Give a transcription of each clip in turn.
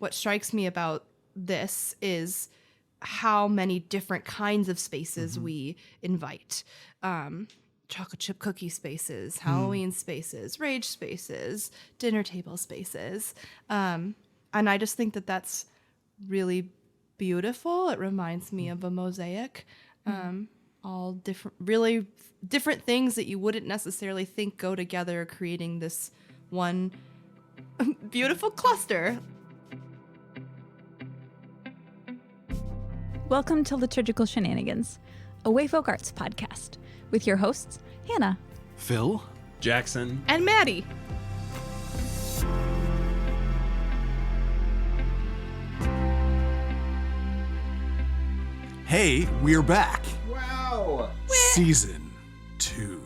what strikes me about this is how many different kinds of spaces we invite. Chocolate chip cookie spaces, Halloween spaces, rage spaces, dinner table spaces. And I just think that that's really beautiful. It reminds me of a mosaic. All different, really different things that you wouldn't necessarily think go together, creating this one beautiful cluster. Welcome to Liturgical Shenanigans, a Wayfolk Arts podcast, with your hosts, Hannah, Phil, Jackson, And Maddie. Hey, we're back. Wow. Season 2.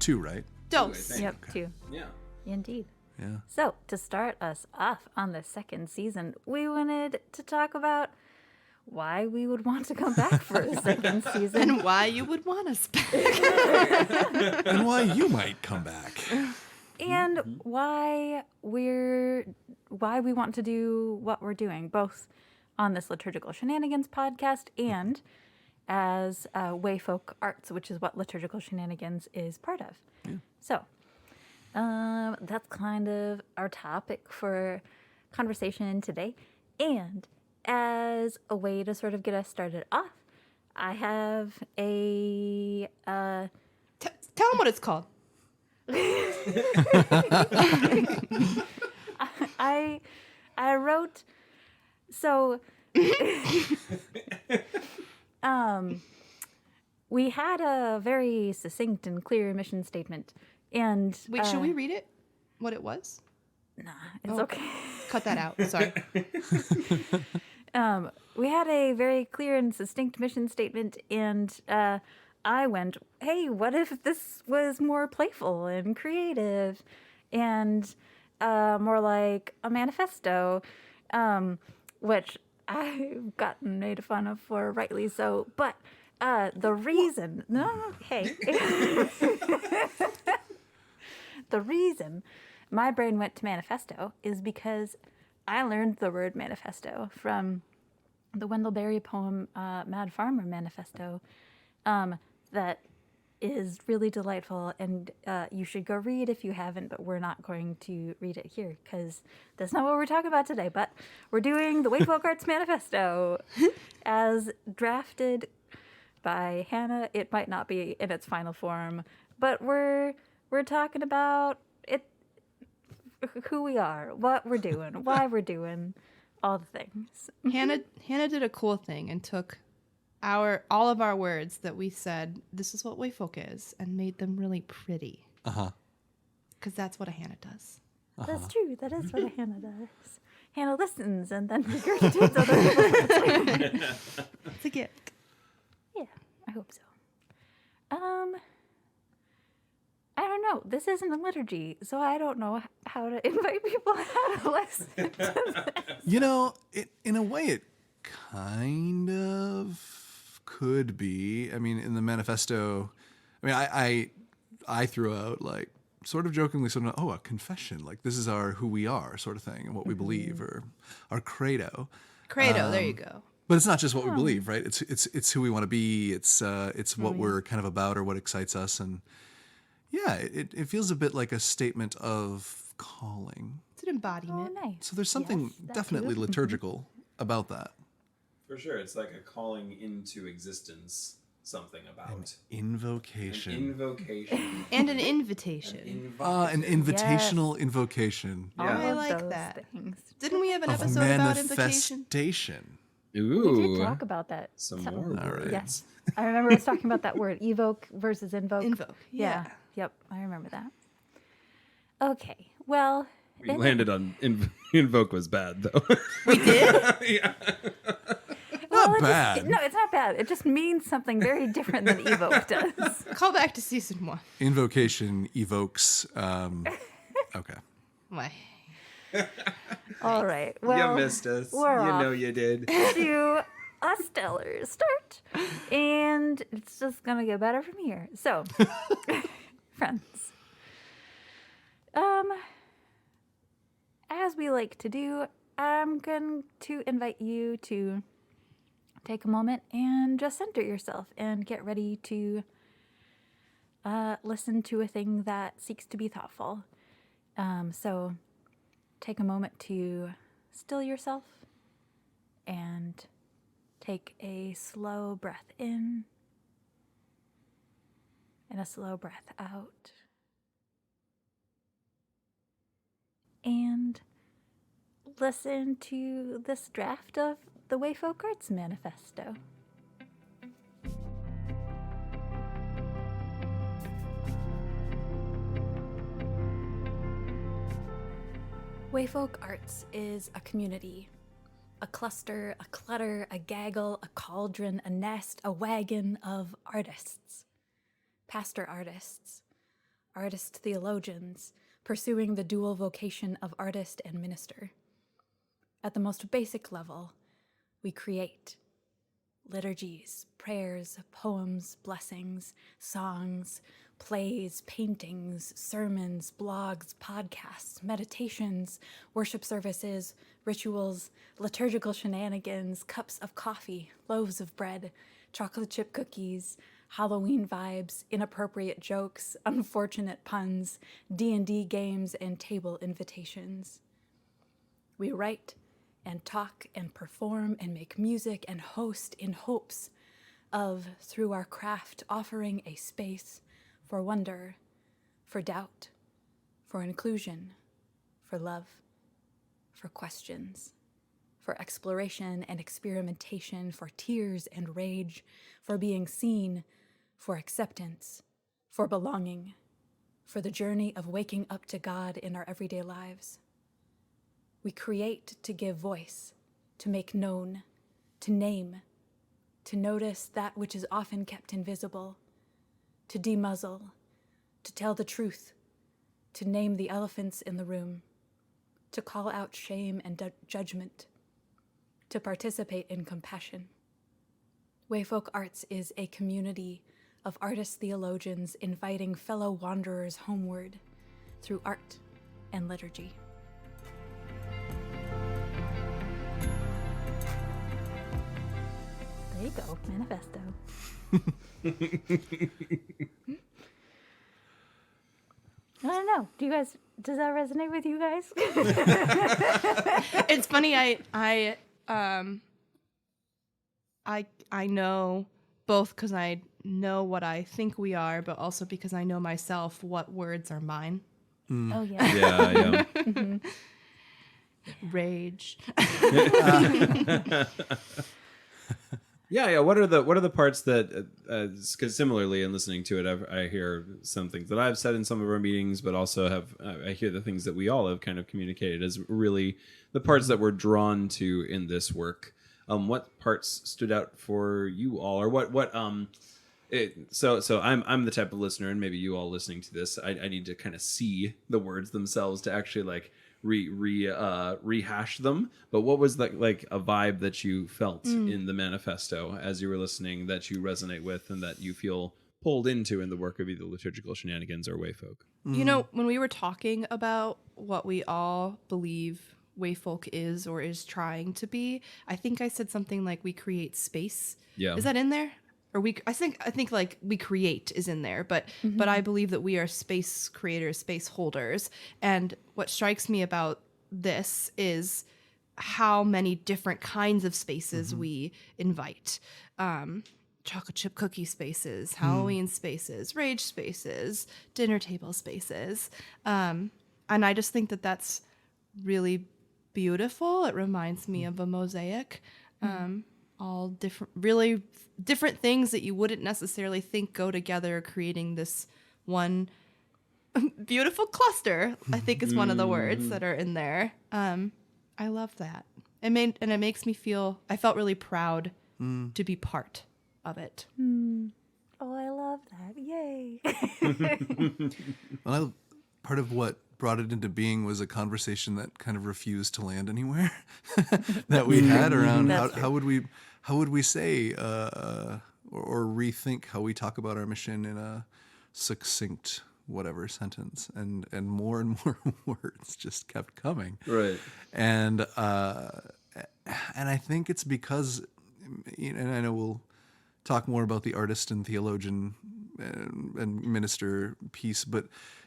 2, right? Dose. Yep, two. Yeah. Indeed. Yeah. So, to start us off on the second season, we wanted to talk about why we would want to come back for a second season. And why you would want us back. And why you might come back. And why we want to do what we're doing, both on this Liturgical Shenanigans podcast and as Wayfolk Arts, which is what Liturgical Shenanigans is part of. Yeah. So that's kind of our topic for conversation today. And as a way to sort of get us started off, I have a... Tell them what it's called. I wrote... So... we had a very succinct and clear mission statement, and Wait, should we read it? What it was? Nah, it's okay. Cut that out. Sorry. We had a very clear and succinct mission statement, and I went, "Hey, what if this was more playful and creative, and more like a manifesto?" Which I've gotten made fun of for, rightly so. But the reason, the reason my brain went to manifesto is because I learned the word manifesto from the Wendell Berry poem, Mad Farmer Manifesto, that is really delightful, and you should go read if you haven't, but we're not going to read it here because that's not what we're talking about today. But we're doing the Wayfolk Arts Manifesto as drafted by Hannah. It might not be in its final form, but we're talking about it, who we are, what we're doing, why we're doing, all the things. Hannah did a cool thing and took all of our words that we said, this is what Wayfolk is, and made them really pretty. Because that's what a Hannah does. That's true. That is what a Hannah does. Hannah listens and then regurgitates other people's. It's a gift. Yeah, I hope so. I don't know. This isn't a liturgy, so I don't know how to invite people how to listen to this. You know, in a way, it kind of could be. I mean, in the manifesto, I mean, I threw out, like, sort of jokingly, sort of, a confession, like this is our who we are sort of thing and what we believe, or our credo. There you go. But it's not just what we believe, right? It's who we want to be. It's what we're kind of about, or what excites us, and yeah, it feels a bit like a statement of calling. It's an embodiment. Oh, nice. So there's something definitely liturgical about that. For sure, it's like a calling into existence, something about. Invocation. An invocation. And an invitation. An invitational invocation. All I of like those that. things. Didn't we have an Of episode about invocation? manifestation. Ooh. We did talk about that. Some more All right. words. Yes. I remember us talking about that word, evoke versus invoke. Invoke. Yeah. Yep, I remember that. Okay, well... We landed on invoke was bad, though. We did? Yeah. Not bad. No, it's not bad. It just means something very different than evoke does. Call back to season 1. Invocation evokes. Okay. Why? All right, well... You missed us. we're You off. know you did. To a stellar start. And it's just going to get better from here. So, friends. As we like to do, I'm going to invite you to take a moment and just center yourself and get ready to listen to a thing that seeks to be thoughtful. So take a moment to still yourself and take a slow breath in and a slow breath out. And listen to this draft of the Wayfolk Arts Manifesto. Wayfolk Arts is a community, a cluster, a clutter, a gaggle, a cauldron, a nest, a wagon of artists. Pastor artists, artist theologians, pursuing the dual vocation of artist and minister. At the most basic level, we create liturgies, prayers, poems, blessings, songs, plays, paintings, sermons, blogs, podcasts, meditations, worship services, rituals, liturgical shenanigans, cups of coffee, loaves of bread, chocolate chip cookies, Halloween vibes, inappropriate jokes, unfortunate puns, D&D games, and table invitations. We write and talk and perform and make music and host in hopes of, through our craft, offering a space for wonder, for doubt, for inclusion, for love, for questions, for exploration and experimentation, for tears and rage, for being seen, for acceptance, for belonging, for the journey of waking up to God in our everyday lives. We create to give voice, to make known, to name, to notice that which is often kept invisible, to demuzzle, to tell the truth, to name the elephants in the room, to call out shame and judgment, to participate in compassion. Wayfolk Arts is a community of artist theologians inviting fellow wanderers homeward through art and liturgy. There you go, manifesto. I don't know. Does that resonate with you guys? It's funny. I know both because I know what I think we are, but also because I know myself what words are mine. Oh yeah. Yeah. Mhm. Rage. Yeah. What are the parts that? Because similarly, in listening to it, I hear some things that I've said in some of our meetings, but also I hear the things that we all have kind of communicated as really the parts that we're drawn to in this work. What parts stood out for you all, or what? So I'm the type of listener, and maybe you all listening to this, I need to kind of see the words themselves to actually like rehash them. But what was like a vibe that you felt in the manifesto as you were listening that you resonate with and that you feel pulled into in the work of either Liturgical Shenanigans or Wayfolk? You know, when we were talking about what we all believe Wayfolk is or is trying to be, I think I said something like we create space. Yeah. Is that in there? Or I think like we create is in there, but I believe that we are space creators, space holders. And what strikes me about this is how many different kinds of spaces we invite. Chocolate chip cookie spaces, Halloween spaces, rage spaces, dinner table spaces. And I just think that that's really beautiful. It reminds me of a mosaic. All different, really different things that you wouldn't necessarily think go together, creating this one beautiful cluster, I think is one of the words that are in there. I love that. It makes me feel, I felt really proud to be part of it. Oh, I love that. Yay. Well, part of what brought it into being was a conversation that kind of refused to land anywhere that we had around how would we say or rethink how we talk about our mission in a succinct whatever sentence, and more words just kept coming. Right. And I think it's because, and I know we'll talk more about the artist and theologian and minister piece, but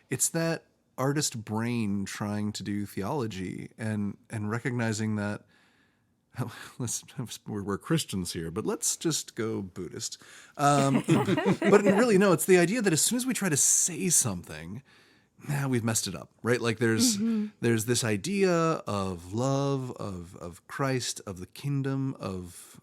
it's that artist brain trying to do theology and recognizing that we're Christians here, but let's just go Buddhist. But really, no, it's the idea that as soon as we try to say something, we've messed it up, right? Like there's this idea of love, of Christ, of the kingdom, of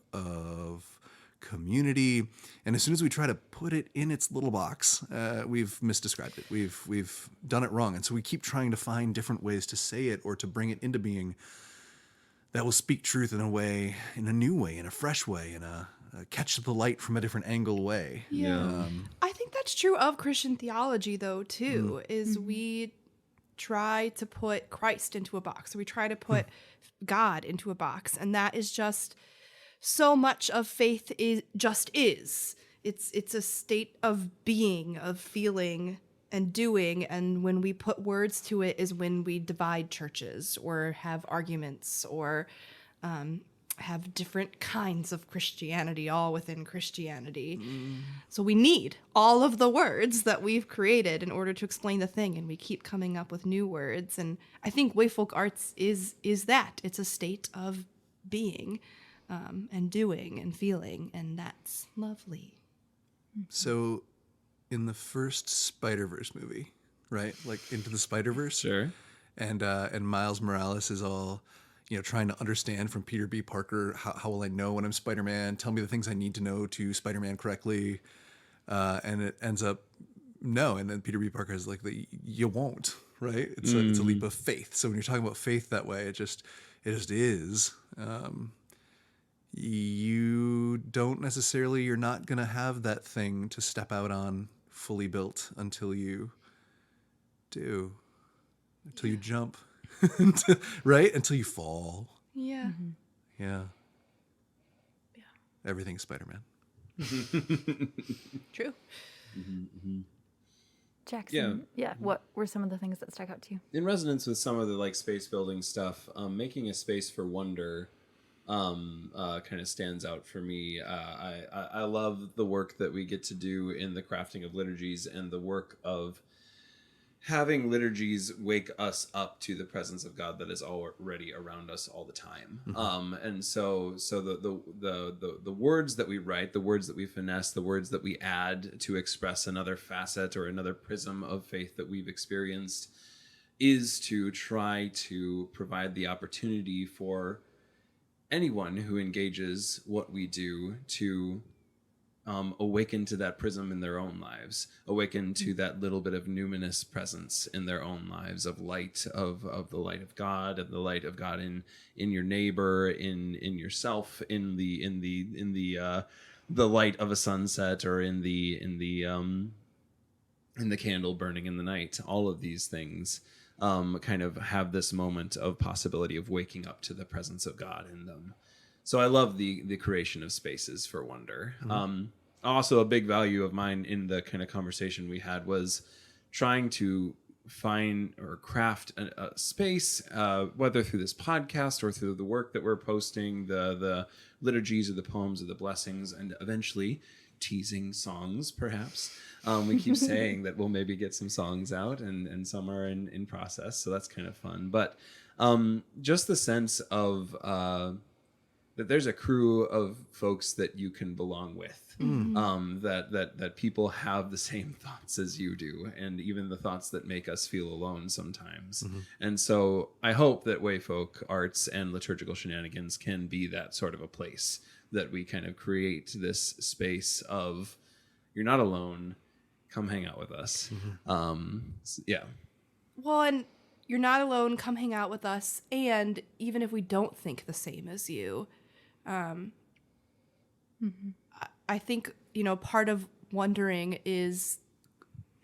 community, and as soon as we try to put it in its little box, we've misdescribed it. We've done it wrong, and so we keep trying to find different ways to say it or to bring it into being that will speak truth in a way, in a new way, in a fresh way, in a catch the light from a different angle way. Yeah. I think that's true of Christian theology, though, too, is we try to put Christ into a box. We try to put God into a box. And that is just so much of faith is. It's a state of being, of feeling and doing. And when we put words to it is when we divide churches or have arguments or have different kinds of Christianity all within Christianity. So we need all of the words that we've created in order to explain the thing, and we keep coming up with new words. And I think Wayfolk arts is that. It's a state of being and doing and feeling, and that's lovely. So in the first Spider-Verse movie, right? Like Into the Spider-Verse. Sure. And Miles Morales is all, trying to understand from Peter B. Parker, how will I know when I'm Spider-Man? Tell me the things I need to know to Spider-Man correctly. And it ends up, no. And then Peter B. Parker is like, you won't, right? It's a leap of faith. So when you're talking about faith that way, it just is. You're not going to have that thing to step out on fully built until you do. Until you jump, right? Until you fall. Yeah. Yeah. Yeah. Everything's Spider-Man. True. Jackson, what were some of the things that stuck out to you? In resonance with some of the space building stuff, making a space for wonder kind of stands out for me. I love the work that we get to do in the crafting of liturgies and the work of having liturgies wake us up to the presence of God that is already around us all the time. And so the words that we write, the words that we finesse, the words that we add to express another facet or another prism of faith that we've experienced is to try to provide the opportunity for anyone who engages what we do to awaken to that prism in their own lives, awaken to that little bit of numinous presence in their own lives of light, of the light of God, and the light of God in your neighbor, in yourself, in the light of a sunset, or in the candle burning in the night. All of these things kind of have this moment of possibility of waking up to the presence of God in them. So I love the creation of spaces for wonder. Also, a big value of mine in the kind of conversation we had was trying to find or craft a space, whether through this podcast or through the work that we're posting, the liturgies or the poems or the blessings, and eventually teasing songs, perhaps. We keep saying that we'll maybe get some songs out, and some are in process, so that's kind of fun. But just the sense of that there's a crew of folks that you can belong with, that people have the same thoughts as you do, and even the thoughts that make us feel alone sometimes. And so I hope that Wayfolk Arts and Liturgical Shenanigans can be that sort of a place that we kind of create this space of, you're not alone, come hang out with us. Yeah. Well, and you're not alone, come hang out with us. And even if we don't think the same as you, I think, part of wondering is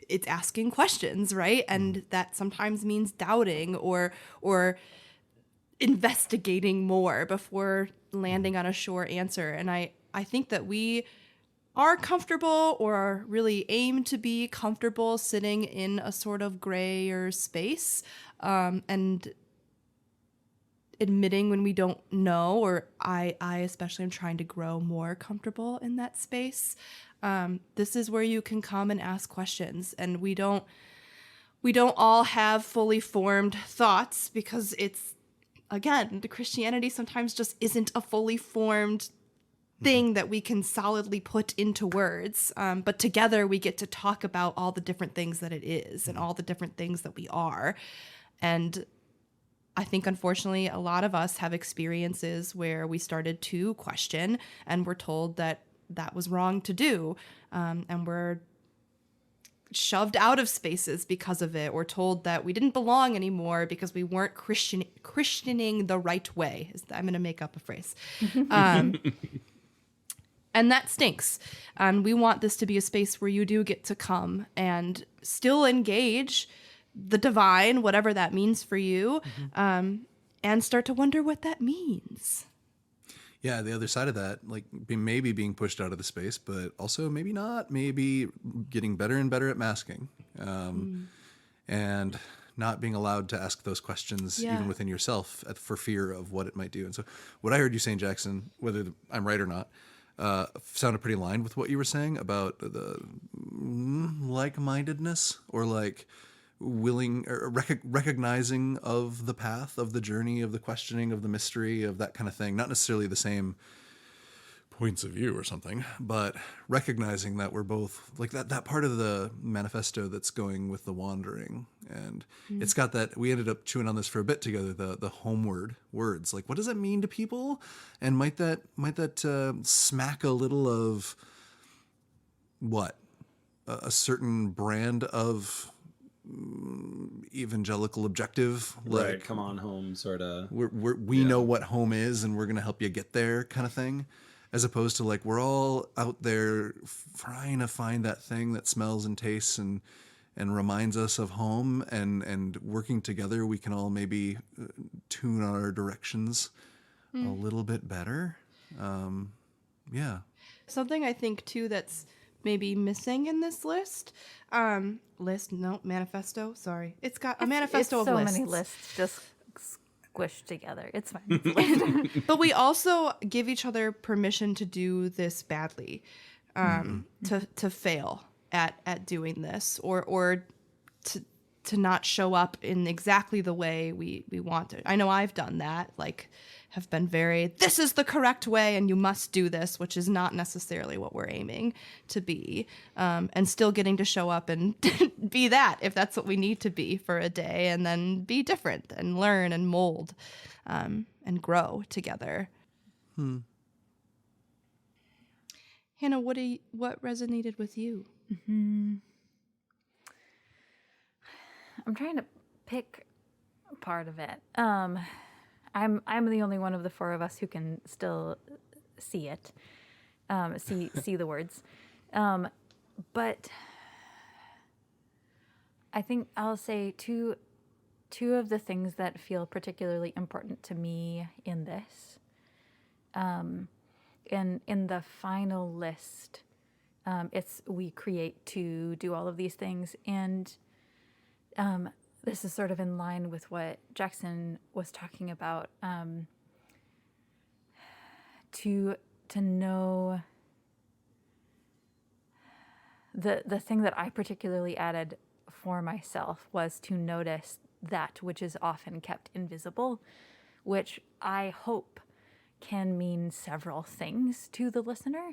it's asking questions, right? And that sometimes means doubting or investigating more before landing on a sure answer. And I think that we are comfortable or really aim to be comfortable sitting in a sort of grayer space, and admitting when we don't know, or I especially am trying to grow more comfortable in that space. This is where you can come and ask questions, and we don't all have fully formed thoughts, because it's, again, the Christianity sometimes just isn't a fully formed thing that we can solidly put into words. But together we get to talk about all the different things that it is and all the different things that we are. And I think, unfortunately, a lot of us have experiences where we started to question and were told that that was wrong to do. And we're shoved out of spaces because of it, or told that we didn't belong anymore because we weren't Christianing the right way. I'm going to make up a phrase. And that stinks. And we want this to be a space where you do get to come and still engage the divine, whatever that means for you, and start to wonder what that means. Yeah, the other side of that, like maybe being pushed out of the space, but also maybe not, maybe getting better and better at masking, and not being allowed to ask those questions even within yourself for fear of what it might do. And so what I heard you saying, Jackson, whether I'm right or not, sounded pretty aligned with what you were saying about the like-mindedness, or like willing or recognizing of the path, of the journey, of the questioning, of the mystery, of that kind of thing. Not necessarily the same points of view or something, but recognizing that we're both like that part of the manifesto that's going with the wandering. And it's got that, we ended up chewing on this for a bit together, the homeward words. Like, what does that mean to people? And might that smack a little of what? A certain brand of evangelical objective, like, Right, come on home, sort of. We know what home is, and we're going to help you get there, kind of thing, as opposed to like we're all out there trying to find that thing that smells and tastes and reminds us of home, and working together we can all maybe tune our directions a little bit better. Something I think too that's maybe missing in this manifesto. Sorry, it's got a manifesto of so lists. many lists just squished together. It's fine. It's a list. But we also give each other permission to do this badly, to fail at doing this, or to not show up in exactly the way we want it. I know I've done that, like have been this is the correct way and you must do this, which is not necessarily what we're aiming to be, and still getting to show up and be that, if that's what we need to be for a day, and then be different and learn and mold, and grow together. Hannah, what resonated with you? I'm trying to pick part of it. I'm the only one of the four of us who can still see it, see the words, but I think I'll say two of the things that feel particularly important to me in this. In the final list, it's we create to do all of these things, and this is sort of in line with what Jackson was talking about, to know the thing that I particularly added for myself was to notice that which is often kept invisible, which I hope can mean several things to the listener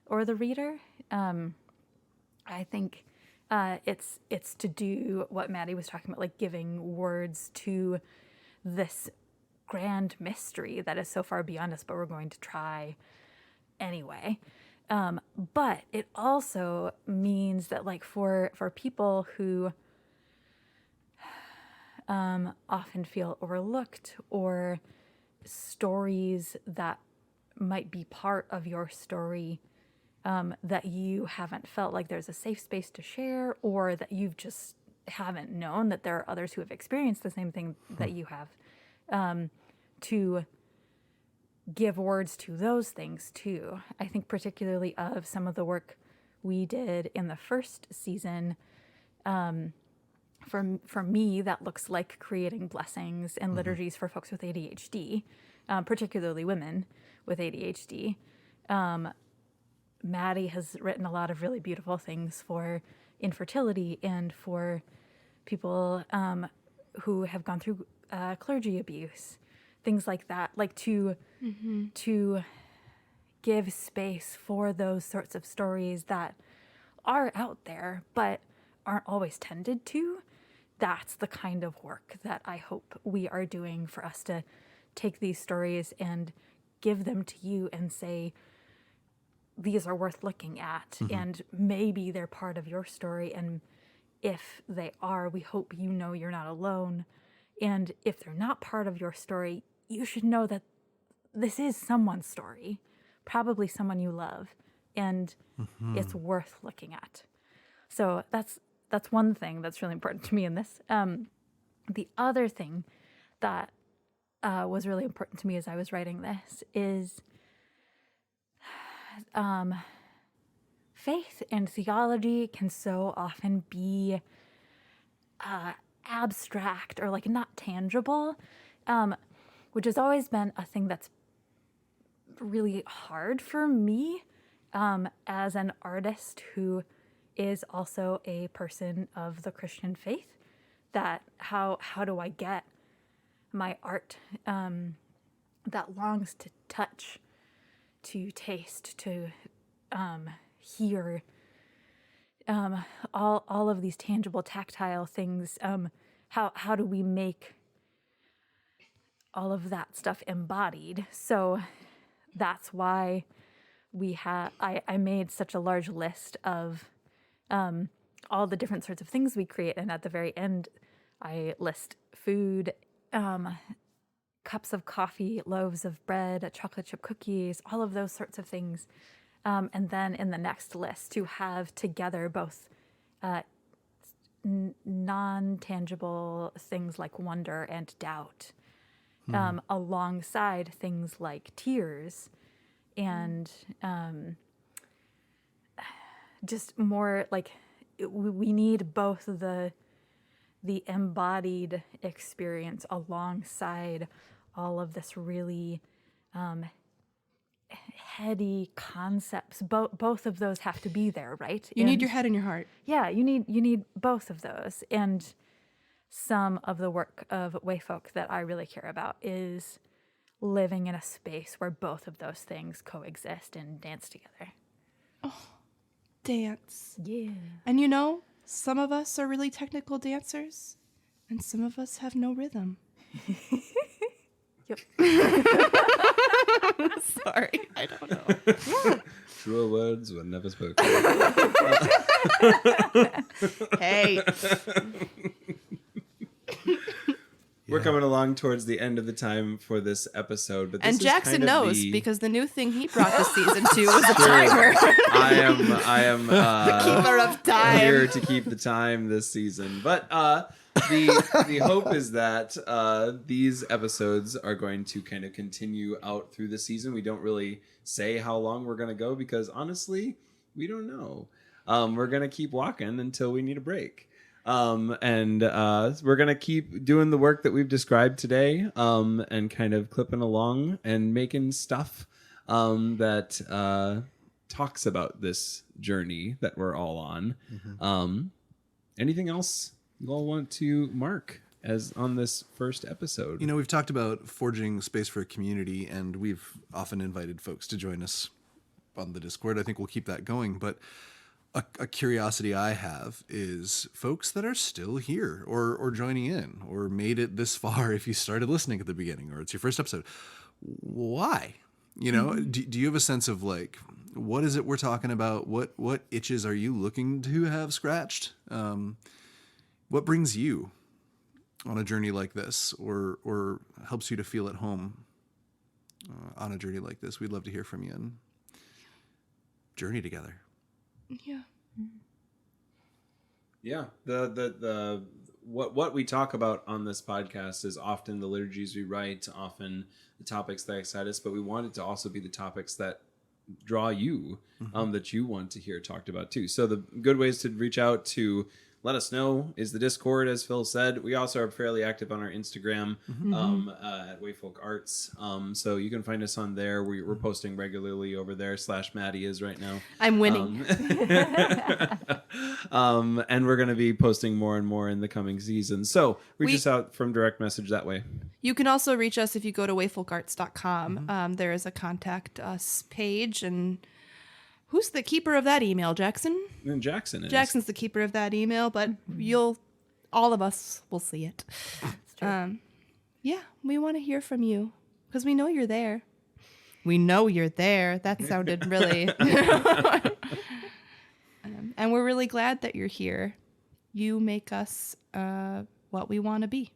or the reader. I think it's to do what Maddie was talking about, like giving words to this grand mystery that is so far beyond us, but we're going to try anyway. But it also means that, like, for people who often feel overlooked, or stories that might be part of your story that you haven't felt like there's a safe space to share, or that you've just haven't known that there are others who have experienced the same thing that you have, to give words to those things too. I think particularly of some of the work we did in the first season. For me, that looks like creating blessings and liturgies for folks with ADHD, particularly women with ADHD. Maddie has written a lot of really beautiful things for infertility and for people who have gone through clergy abuse, things like that, like to give space for those sorts of stories that are out there but aren't always tended to. That's the kind of work that I hope we are doing, for us to take these stories and give them to you and say, these are worth looking at, and maybe they're part of your story. And if they are, we hope you know you're not alone. And if they're not part of your story, you should know that this is someone's story, probably someone you love, and it's worth looking at. So that's one thing that's really important to me in this. The other thing that was really important to me as I was writing this is faith and theology can so often be abstract or like not tangible, which has always been a thing that's really hard for me as an artist who is also a person of the Christian faith. That how do I get my art that longs to touch, to taste, to hear, all of these tangible, tactile things. How do we make all of that stuff embodied? So that's why I made such a large list of all the different sorts of things we create, and at the very end, I list food, cups of coffee, loaves of bread, chocolate chip cookies, all of those sorts of things. And then in the next list, to have together both non-tangible things like wonder and doubt, alongside things like tears and just more like we need both the embodied experience alongside all of this really heady concepts. Both of those have to be there, right? You need your head and your heart. Yeah, you need both of those. And some of the work of Wayfolk that I really care about is living in a space where both of those things coexist and dance together. Dance. Yeah. And you know, some of us are really technical dancers, and some of us have no rhythm. Yep. Sorry, I don't know. Truer words were never spoken. Hey. We're coming along towards the end of the time for this episode, but this And is Jackson kind of knows the... because the new thing he brought to season 2 was a timer. I am Keeper of time. here to keep the time this season. But the hope is that these episodes are going to kind of continue out through the season. We don't really say how long we're going to go because honestly, we don't know. We're going to keep walking until we need a break. And we're going to keep doing the work that we've described today, and kind of clipping along and making stuff that talks about this journey that we're all on. Anything else you all want to mark as on this first episode? You know, we've talked about forging space for a community, and we've often invited folks to join us on the Discord. I think we'll keep that going, but a curiosity I have is folks that are still here or joining in or made it this far if you started listening at the beginning or it's your first episode. Why? You know, do you have a sense of like, what is it we're talking about? What itches are you looking to have scratched? What brings you on a journey like this or helps you to feel at home on a journey like this? We'd love to hear from you and journey together. Yeah. Yeah, the what we talk about on this podcast is often the liturgies we write, often the topics that excite us, but we want it to also be the topics that draw you, that you want to hear talked about too. So the good ways to reach out to let us know is the Discord, as Phil said. We also are fairly active on our Instagram at Wayfolk Arts. So you can find us on there. We're posting regularly over there. /Maddie is right now. I'm winning. And we're going to be posting more and more in the coming season. So reach us out from direct message that way. You can also reach us if you go to wayfolkarts.com. There is a contact us page, and who's the keeper of that email, Jackson? And Jackson is. Jackson's the keeper of that email, but all of us will see it. Yeah, we want to hear from you because we know you're there. We know you're there. That sounded really... and we're really glad that you're here. You make us what we want to be.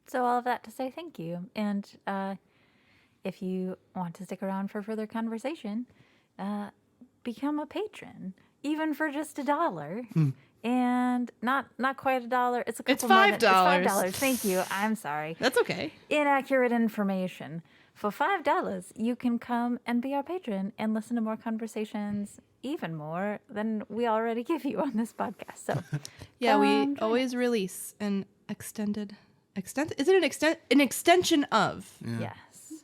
So all of that to say thank you. And if you want to stick around for further conversation, become a patron, even for just $1. And not quite $1. It's a couple It's $5. It's $5. Thank you. I'm sorry. That's okay. Inaccurate information. For $5, you can come and be our patron and listen to more conversations, even more than we already give you on this podcast. So, Yeah, we join always release an extended. Is it an extension of? Yes.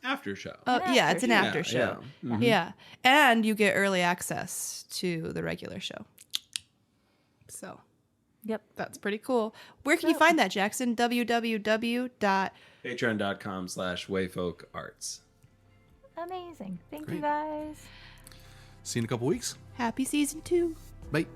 After show. Yeah, it's an after after Yeah, show. yeah. Yeah, and you get early access to the regular show. So Yep. that's pretty cool. Where can you find that, Jackson? www. Patreon.com/Wayfolk Arts. Amazing. Thank you Great. guys. See you in a couple weeks. Happy season 2. Bye.